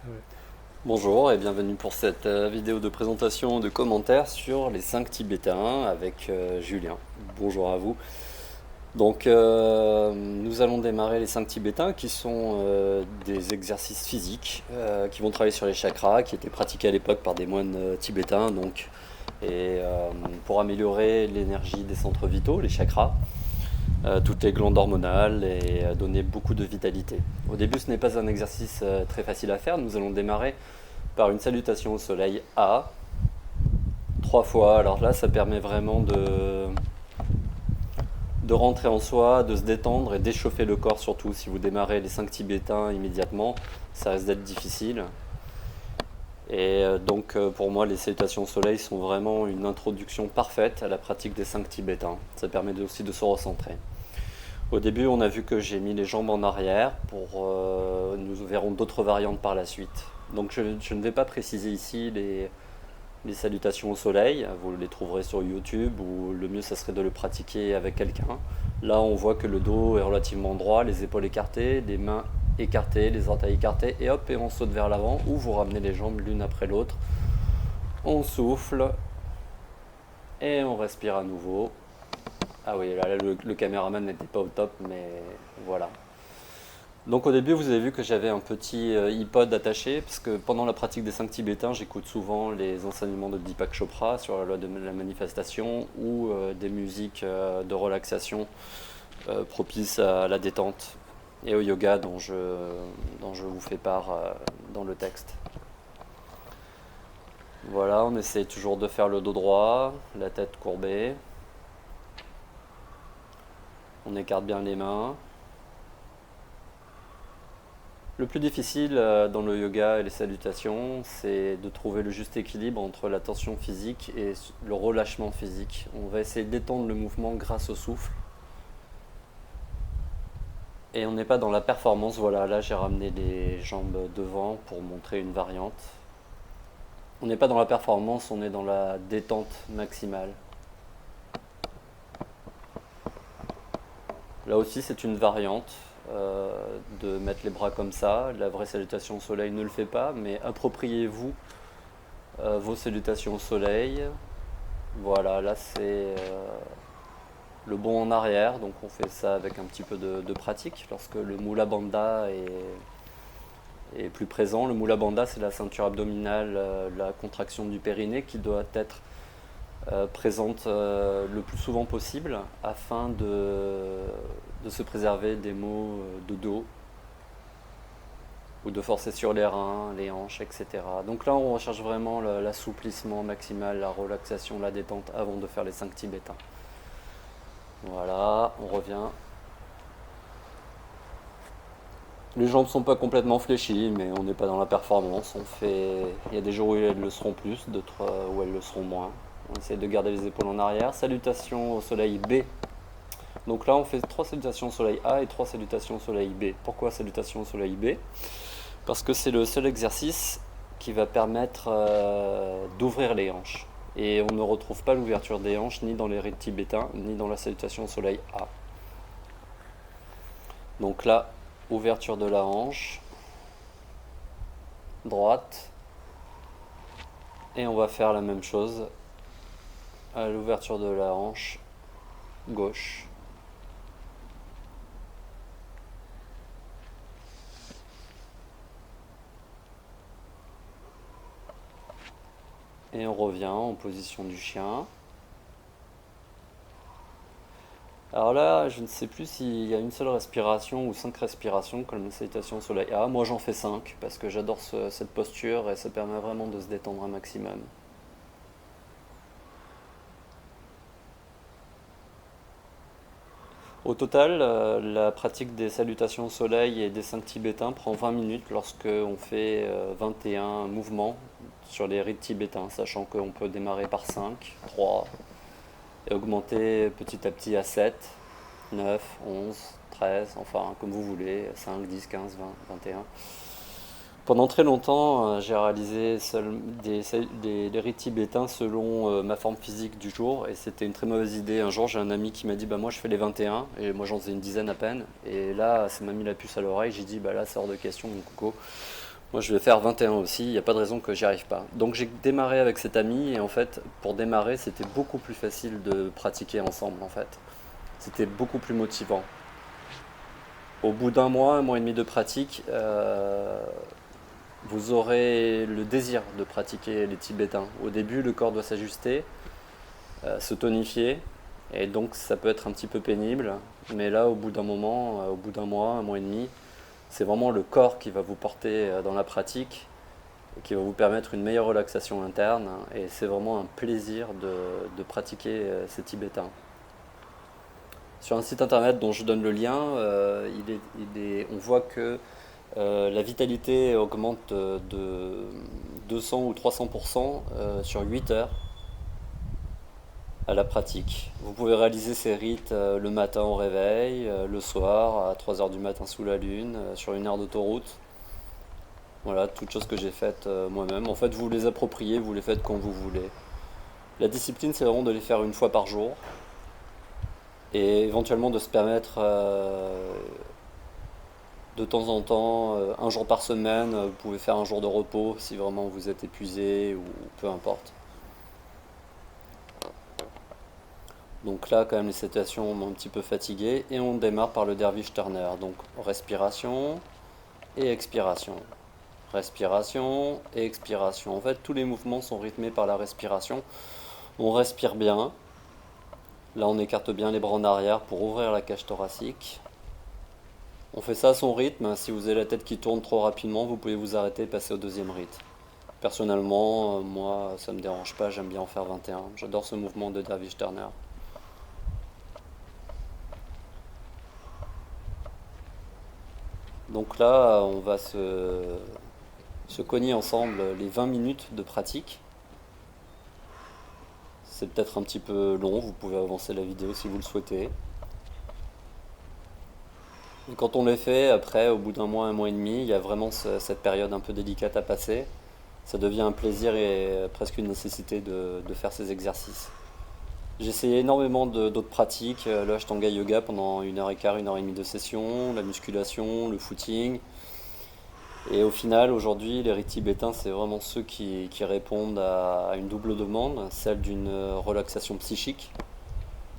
Ouais. Bonjour et bienvenue pour cette vidéo de présentation de commentaires sur les 5 Tibétains avec Julien. Bonjour à vous. Nous allons démarrer les 5 Tibétains qui sont des exercices physiques qui vont travailler sur les chakras qui étaient pratiqués à l'époque par des moines tibétains pour améliorer l'énergie des centres vitaux, les chakras, toutes les glandes hormonales et donner beaucoup de vitalité. Au début, ce n'est pas un exercice très facile à faire. Nous allons démarrer par une salutation au soleil A, 3 fois. Alors là, ça permet vraiment de rentrer en soi, de se détendre et d'échauffer le corps surtout. Si vous démarrez les 5 tibétains immédiatement, ça risque d'être difficile. Pour moi, les salutations au soleil sont vraiment une introduction parfaite à la pratique des 5 tibétains. Ça permet aussi de se recentrer. Au début, on a vu que j'ai mis les jambes en arrière. Nous verrons d'autres variantes par la suite. Donc je ne vais pas préciser ici les salutations au soleil, vous les trouverez sur YouTube ou le mieux ça serait de le pratiquer avec quelqu'un. Là on voit que le dos est relativement droit, les épaules écartées, les mains écartées, les orteils écartés et hop et on saute vers l'avant ou vous ramenez les jambes l'une après l'autre. On souffle et on respire à nouveau. Ah oui, là le caméraman n'était pas au top mais voilà. Donc au début, vous avez vu que j'avais un petit iPod attaché, parce que pendant la pratique des 5 tibétains, j'écoute souvent les enseignements de Deepak Chopra sur la loi de la manifestation ou des musiques de relaxation propices à la détente et au yoga dont je vous fais part dans le texte. Voilà, on essaie toujours de faire le dos droit, la tête courbée, on écarte bien les mains. Le plus difficile dans le yoga et les salutations, c'est de trouver le juste équilibre entre la tension physique et le relâchement physique. On va essayer d'étendre le mouvement grâce au souffle. Et on n'est pas dans la performance. Voilà, là j'ai ramené les jambes devant pour montrer une variante. On n'est pas dans la performance, on est dans la détente maximale. Là aussi c'est une variante de mettre les bras comme ça. La vraie salutation au soleil ne le fait pas, mais appropriez-vous vos salutations au soleil. Voilà, là c'est le bond en arrière, donc on fait ça avec un petit peu de pratique. Lorsque le Mula Bandha est plus présent, le Mula Bandha c'est la ceinture abdominale, la contraction du périnée qui doit être présente le plus souvent possible afin de se préserver des maux de dos ou de forcer sur les reins, les hanches, etc. Donc là on recherche vraiment l'assouplissement maximal, la relaxation, la détente avant de faire les 5 tibétains. Voilà, on revient. Les jambes sont pas complètement fléchies, mais on n'est pas dans la performance. Il y a des jours où elles le seront plus, d'autres où elles le seront moins. On essaie de garder les épaules en arrière. Salutations au soleil B. Donc là, on fait 3 salutations au soleil A et 3 salutations au soleil B. Pourquoi salutations au soleil B? Parce que c'est le seul exercice qui va permettre d'ouvrir les hanches. Et on ne retrouve pas l'ouverture des hanches ni dans les rites tibétains, ni dans la salutation au soleil A. Donc là, ouverture de la hanche, droite, et on va faire la même chose à l'ouverture de la hanche, gauche. Et on revient en position du chien. Alors là, je ne sais plus s'il y a une seule respiration ou 5 respirations comme la salutation au soleil A. Moi j'en fais 5 parce que j'adore cette posture et ça permet vraiment de se détendre un maximum. Au total, la pratique des salutations au soleil et des 5 tibétains prend 20 minutes lorsque on fait 21 mouvements sur les rites tibétains, sachant qu'on peut démarrer par 5, 3 et augmenter petit à petit à 7, 9, 11, 13, enfin comme vous voulez, 5, 10, 15, 20, 21. Pendant très longtemps, j'ai réalisé des rites tibétains selon ma forme physique du jour et c'était une très mauvaise idée. Un jour, j'ai un ami qui m'a dit bah moi je fais les 21 et moi j'en faisais une dizaine à peine et là ça m'a mis la puce à l'oreille. J'ai dit bah là c'est hors de question mon coco. Moi, je vais faire 21 aussi, il n'y a pas de raison que j'y arrive pas. Donc, j'ai démarré avec cet ami et en fait, pour démarrer, c'était beaucoup plus facile de pratiquer ensemble en fait. C'était beaucoup plus motivant. Au bout un mois et demi de pratique, vous aurez le désir de pratiquer les Tibétains. Au début, le corps doit s'ajuster, se tonifier, et donc ça peut être un petit peu pénible. Mais là, au bout d'un moment, au bout d'un mois, un mois et demi, c'est vraiment le corps qui va vous porter dans la pratique et qui va vous permettre une meilleure relaxation interne. Et c'est vraiment un plaisir de pratiquer ces Tibétains. Sur un site internet dont je donne le lien, on voit que la vitalité augmente de 200 ou 300% sur 8 heures à la pratique. Vous pouvez réaliser ces rites le matin au réveil, le soir à 3 heures du matin sous la lune, sur une aire d'autoroute. Voilà, toutes choses que j'ai faites moi-même. En fait, vous les appropriez, vous les faites quand vous voulez. La discipline, c'est vraiment de les faire une fois par jour et éventuellement de se permettre de temps en temps, un jour par semaine, vous pouvez faire un jour de repos si vraiment vous êtes épuisé ou peu importe. Donc là, quand même, les situations m'ont un petit peu fatigué et on démarre par le Dervish Turner. Donc respiration et expiration. Respiration et expiration. En fait, tous les mouvements sont rythmés par la respiration. On respire bien. Là, on écarte bien les bras en arrière pour ouvrir la cage thoracique. On fait ça à son rythme. Si vous avez la tête qui tourne trop rapidement, vous pouvez vous arrêter et passer au deuxième rythme. Personnellement, moi, ça me dérange pas, j'aime bien en faire 21. J'adore ce mouvement de Dervish Turner. Donc là, on va se cogner ensemble les 20 minutes de pratique. C'est peut-être un petit peu long, vous pouvez avancer la vidéo si vous le souhaitez. Et quand on les fait, après, au bout d'un mois, un mois et demi, il y a vraiment cette période un peu délicate à passer. Ça devient un plaisir et presque une nécessité de faire ces exercices. J'ai essayé énormément d'autres pratiques, le Ashtanga Yoga pendant 1 heure et quart, 1 heure et demie de session, la musculation, le footing. Et au final, aujourd'hui, les rites tibétains, c'est vraiment ceux qui répondent à une double demande, celle d'une relaxation psychique,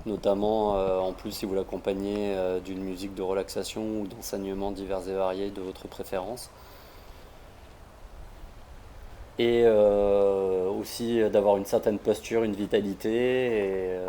notamment en plus si vous l'accompagnez d'une musique de relaxation ou d'enseignements divers et variés de votre préférence. Et aussi d'avoir une certaine posture, une vitalité. Et,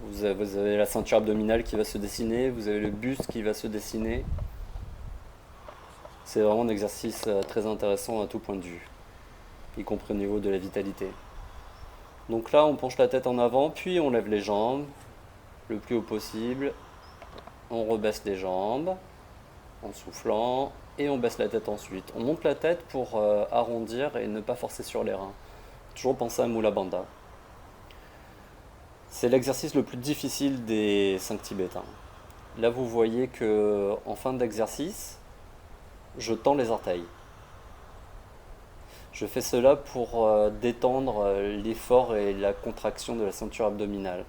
vous avez la ceinture abdominale qui va se dessiner, vous avez le buste qui va se dessiner. C'est vraiment un exercice très intéressant à tout point de vue, y compris au niveau de la vitalité. Donc là, on penche la tête en avant, puis on lève les jambes le plus haut possible. On rebaisse les jambes en soufflant et on baisse la tête ensuite. On monte la tête pour arrondir et ne pas forcer sur les reins. Toujours penser à Mula Bandha. C'est l'exercice le plus difficile des 5 tibétains. Là, vous voyez que en fin d'exercice, je tends les orteils. Je fais cela pour détendre l'effort et la contraction de la ceinture abdominale.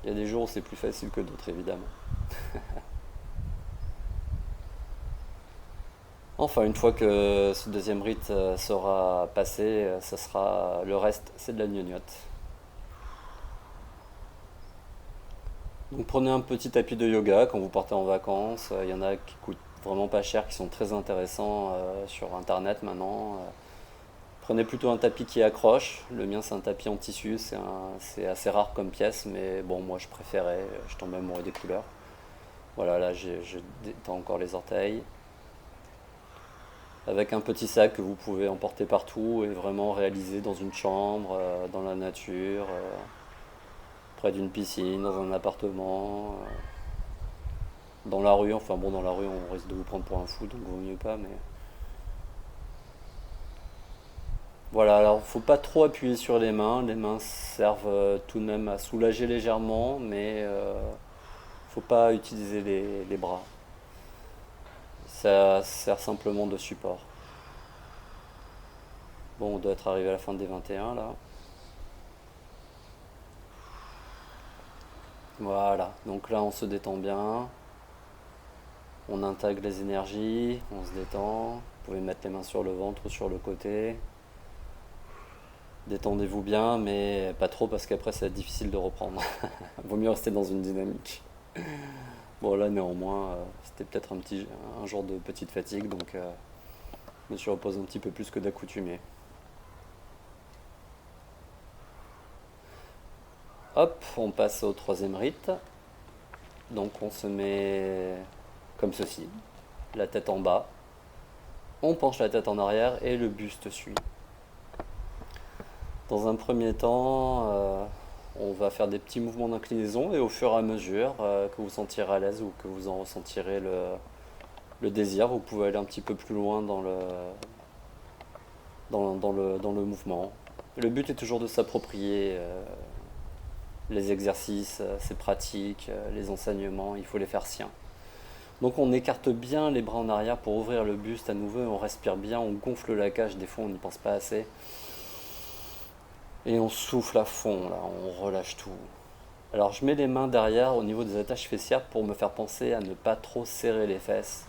Il y a des jours où c'est plus facile que d'autres, évidemment. Enfin, une fois que ce deuxième rite sera passé, ça sera le reste, c'est de la gnognotte. Donc prenez un petit tapis de yoga quand vous partez en vacances. Il y en a qui coûtent vraiment pas cher, qui sont très intéressants sur internet maintenant. Prenez plutôt un tapis qui accroche. Le mien c'est un tapis en tissu, c'est assez rare comme pièce, mais bon moi je préférais, je tombe amoureux des couleurs. Voilà, là je détends encore les orteils. Avec un petit sac que vous pouvez emporter partout et vraiment réaliser dans une chambre, dans la nature, près d'une piscine, dans un appartement, dans la rue. Enfin bon, dans la rue on risque de vous prendre pour un fou, donc vaut mieux pas, mais... Voilà, alors faut pas trop appuyer sur les mains servent tout de même à soulager légèrement, mais faut pas utiliser les bras. Ça sert simplement de support. Bon, on doit être arrivé à la fin des 21 là. Voilà, donc là on se détend bien. On intègre les énergies, on se détend. Vous pouvez mettre les mains sur le ventre ou sur le côté. Détendez-vous bien, mais pas trop parce qu'après ça va être difficile de reprendre. Vaut mieux rester dans une dynamique. Bon là néanmoins, c'était peut-être un jour de petite fatigue, donc je me suis reposé un petit peu plus que d'accoutumé. Hop, on passe au troisième rite. Donc on se met comme ceci, la tête en bas. On penche la tête en arrière et le buste suit. Dans un premier temps, on va faire des petits mouvements d'inclinaison et au fur et à mesure que vous sentirez à l'aise ou que vous en ressentirez le désir, vous pouvez aller un petit peu plus loin dans le mouvement. Le but est toujours de s'approprier les exercices, ces pratiques, les enseignements, il faut les faire siens. Donc on écarte bien les bras en arrière pour ouvrir le buste à nouveau, on respire bien, on gonfle la cage, des fois on n'y pense pas assez. Et on souffle à fond, là, on relâche tout. Alors je mets les mains derrière au niveau des attaches fessières pour me faire penser à ne pas trop serrer les fesses.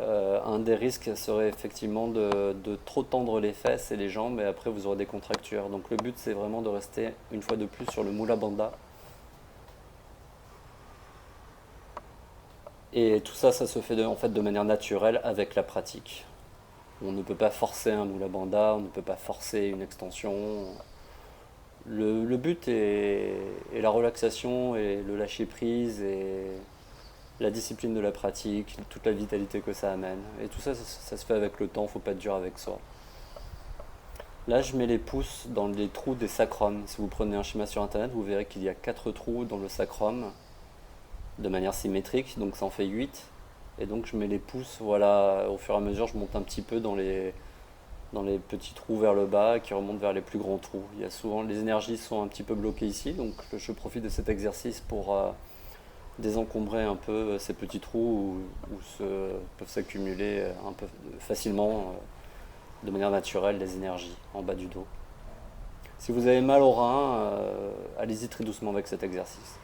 Un des risques serait effectivement de trop tendre les fesses et les jambes et après vous aurez des contractures. Donc le but c'est vraiment de rester une fois de plus sur le Mula Bandha. Et tout ça, ça se fait en fait de manière naturelle avec la pratique. On ne peut pas forcer un Mula Bandha, on ne peut pas forcer une extension. Le but est la relaxation et le lâcher prise et la discipline de la pratique, toute la vitalité que ça amène. Et tout ça, ça se fait avec le temps, faut pas être dur avec soi. Là, je mets les pouces dans les trous des sacrums. Si vous prenez un schéma sur internet, vous verrez qu'il y a 4 trous dans le sacrum de manière symétrique, donc ça en fait 8. Et donc je mets les pouces, voilà, au fur et à mesure, je monte un petit peu dans les petits trous vers le bas qui remontent vers les plus grands trous. Il y a souvent, les énergies sont un petit peu bloquées ici, donc je profite de cet exercice pour désencombrer un peu ces petits trous peuvent s'accumuler un peu facilement, de manière naturelle, les énergies en bas du dos. Si vous avez mal au rein, allez-y très doucement avec cet exercice.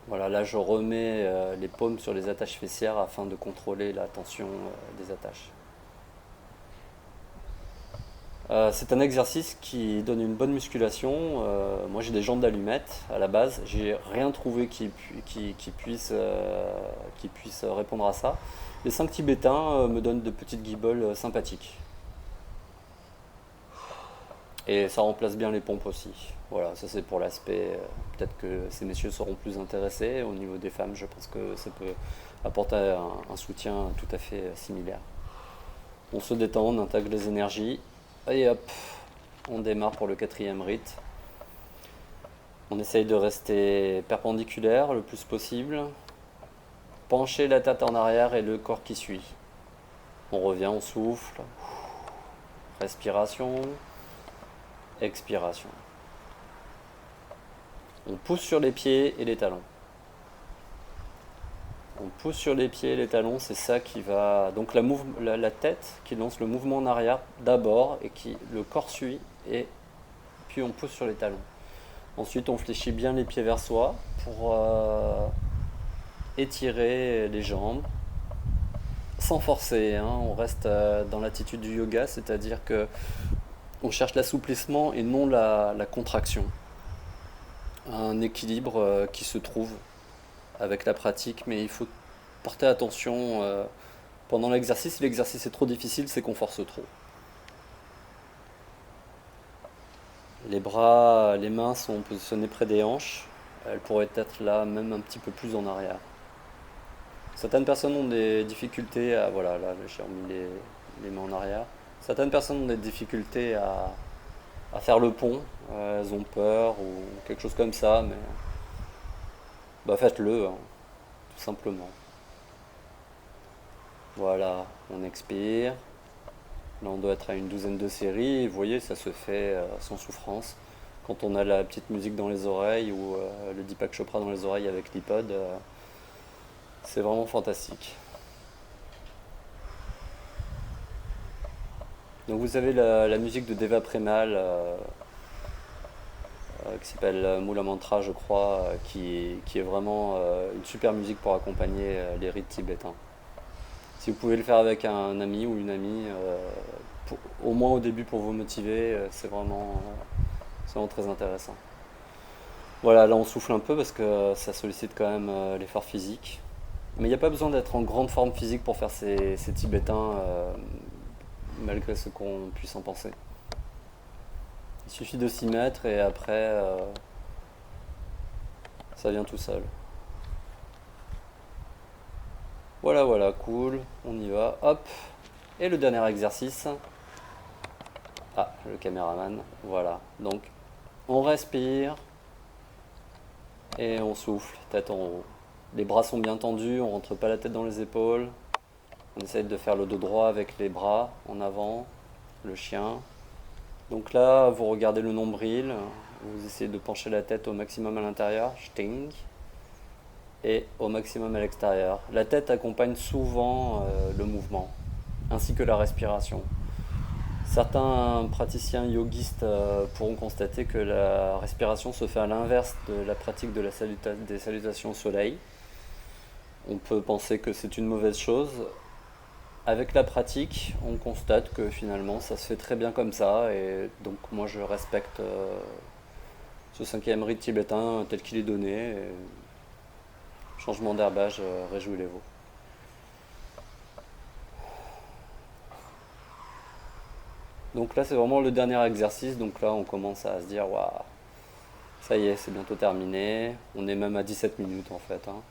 Voilà, là je remets les paumes sur les attaches fessières afin de contrôler la tension des attaches. C'est un exercice qui donne une bonne musculation. Moi j'ai des jambes d'allumette à la base. J'ai rien trouvé qui puisse répondre à ça. Les 5 tibétains me donnent de petites guiboles sympathiques. Et ça remplace bien les pompes aussi. Voilà, ça c'est pour l'aspect. Peut-être que ces messieurs seront plus intéressés. Au niveau des femmes, je pense que ça peut apporter un soutien tout à fait similaire. On se détend, on intègre les énergies. Et hop, on démarre pour le quatrième rite. On essaye de rester perpendiculaire le plus possible. Pencher la tête en arrière et le corps qui suit. On revient, on souffle. Respiration. Expiration. On pousse sur les pieds et les talons. On pousse sur les pieds et les talons, c'est ça qui va. Donc la tête qui lance le mouvement en arrière d'abord et le corps suit et puis on pousse sur les talons. Ensuite on fléchit bien les pieds vers soi pour étirer les jambes sans forcer. On reste dans l'attitude du yoga, c'est-à-dire que on cherche l'assouplissement et non la contraction. Un équilibre qui se trouve avec la pratique, mais il faut porter attention pendant l'exercice. Si l'exercice est trop difficile, c'est qu'on force trop. Les bras, les mains sont positionnées près des hanches. Elles pourraient être là, même un petit peu plus en arrière. Certaines personnes ont des difficultés à... Voilà, là j'ai remis les mains en arrière. Certaines personnes ont des difficultés à faire le pont. Elles ont peur ou quelque chose comme ça, mais bah faites-le, tout simplement. Voilà, on expire. Là, on doit être à une douzaine de séries. Et vous voyez, ça se fait sans souffrance. Quand on a la petite musique dans les oreilles ou le Deepak Chopra dans les oreilles avec l'iPod, c'est vraiment fantastique. Donc vous avez la musique de Deva Premal qui s'appelle Moula Mantra, je crois, qui est vraiment une super musique pour accompagner les rites tibétains. Si vous pouvez le faire avec un ami ou une amie, au moins au début pour vous motiver, c'est vraiment très intéressant. Voilà, là on souffle un peu parce que ça sollicite quand même l'effort physique. Mais il n'y a pas besoin d'être en grande forme physique pour faire ces tibétains, malgré ce qu'on puisse en penser. Il suffit de s'y mettre et après, ça vient tout seul. Voilà, voilà, cool, on y va, hop. Et le dernier exercice. Ah, le caméraman, voilà. Donc, on respire et on souffle, tête en haut. Les bras sont bien tendus, on rentre pas la tête dans les épaules. On essaye de faire le dos droit avec les bras en avant, le chien. Donc là, vous regardez le nombril, vous essayez de pencher la tête au maximum à l'intérieur, sting, et au maximum à l'extérieur. La tête accompagne souvent le mouvement, ainsi que la respiration. Certains praticiens yogistes pourront constater que la respiration se fait à l'inverse de la pratique des salutations au soleil. On peut penser que c'est une mauvaise chose. Avec la pratique, on constate que finalement ça se fait très bien comme ça, et donc moi je respecte ce cinquième rite tibétain tel qu'il est donné. Et changement d'herbage, réjouissez-vous. Donc là c'est vraiment le dernier exercice, donc là on commence à se dire waouh, ça y est, c'est bientôt terminé. On est même à 17 minutes en fait, hein.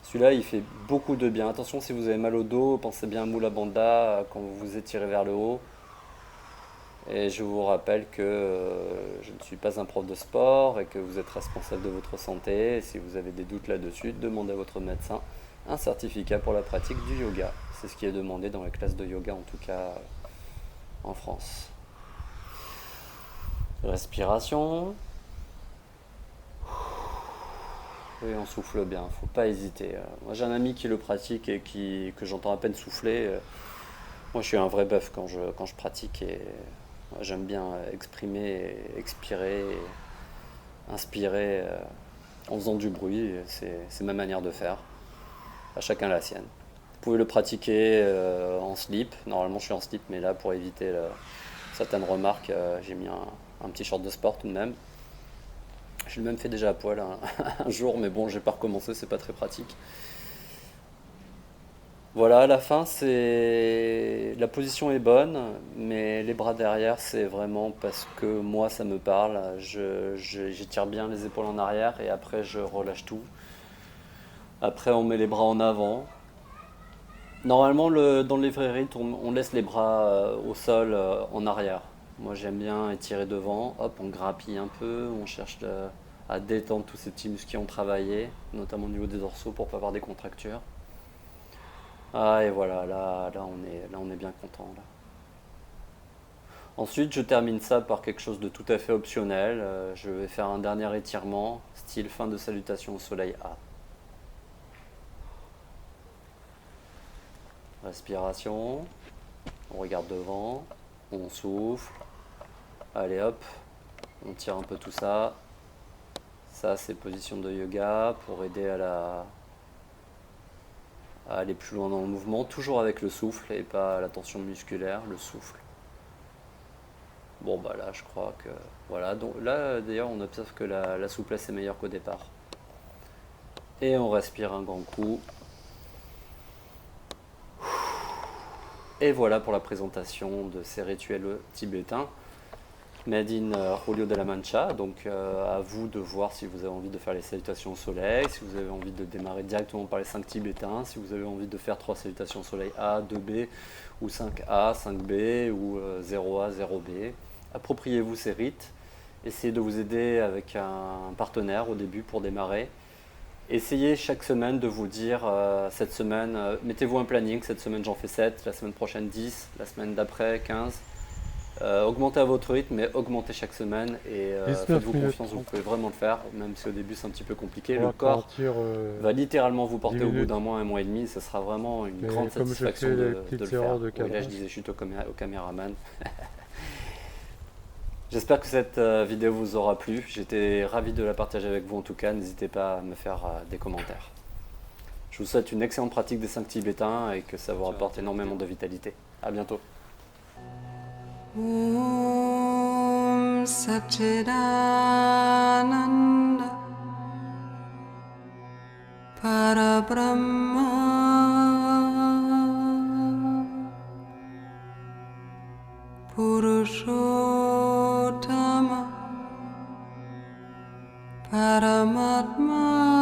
Celui-là, il fait beaucoup de bien. Attention, si vous avez mal au dos, pensez bien à Mula Bandha quand vous vous étirez vers le haut. Et je vous rappelle que je ne suis pas un prof de sport et que vous êtes responsable de votre santé. Et si vous avez des doutes là-dessus, demandez à votre médecin un certificat pour la pratique du yoga. C'est ce qui est demandé dans les classes de yoga, en tout cas en France. Respiration. Et on souffle bien, faut pas hésiter. Moi j'ai un ami qui le pratique et que j'entends à peine souffler. Moi je suis un vrai bœuf quand je pratique et j'aime bien exprimer, expirer, inspirer en faisant du bruit. C'est ma manière de faire. À chacun la sienne. Vous pouvez le pratiquer en slip. Normalement je suis en slip, mais là pour éviter certaines remarques, j'ai mis un petit short de sport tout de même. Je l'ai même fait déjà à poil un jour, mais bon, j'ai pas recommencé, c'est pas très pratique. Voilà, à la fin, la position est bonne, mais les bras derrière, c'est vraiment parce que moi, ça me parle. J'étire bien les épaules en arrière et après, je relâche tout. Après, on met les bras en avant. Normalement, dans les vrais rites, on laisse les bras au sol en arrière. Moi, j'aime bien étirer devant. Hop, on grappille un peu, on cherche à détendre tous ces petits muscles qui ont travaillé, notamment au niveau des dorsaux pour pas avoir des contractures. Ah, et voilà, là, on est bien content. Là. Ensuite, je termine ça par quelque chose de tout à fait optionnel. Je vais faire un dernier étirement, style fin de salutation au soleil A. Respiration, on regarde devant, on souffle, allez hop, on tire un peu tout ça. Ça c'est position de yoga pour aider à aller plus loin dans le mouvement, toujours avec le souffle et pas la tension musculaire, le souffle. Bon bah là je crois que voilà, donc là d'ailleurs on observe que la souplesse est meilleure qu'au départ. Et on respire un grand coup. Et voilà pour la présentation de ces rituels tibétains made in Julio de la Mancha. Donc à vous de voir si vous avez envie de faire les salutations au soleil, si vous avez envie de démarrer directement par les 5 tibétains, si vous avez envie de faire 3 salutations au soleil A, 2B, ou 5A, 5B, ou 0A, 0B. Appropriez-vous ces rites. Essayez de vous aider avec un partenaire au début pour démarrer. Essayez chaque semaine de vous dire, cette semaine, mettez-vous un planning, cette semaine j'en fais 7, la semaine prochaine 10, la semaine d'après 15. Augmentez à votre rythme, mais augmentez chaque semaine et faites-vous confiance, vous pouvez vraiment le faire, même si au début c'est un petit peu compliqué. Le corps va littéralement vous porter au bout d'un mois et demi, et ce sera vraiment une grande satisfaction de le faire. Oui, là je disais chute au caméraman. J'espère que cette vidéo vous aura plu. J'étais ravi de la partager avec vous en tout cas. N'hésitez pas à me faire des commentaires. Je vous souhaite une excellente pratique des 5 tibétains et que ça vous rapporte énormément de vitalité. À bientôt. Om Satchidananda Parabrahma Purushottama Paramatma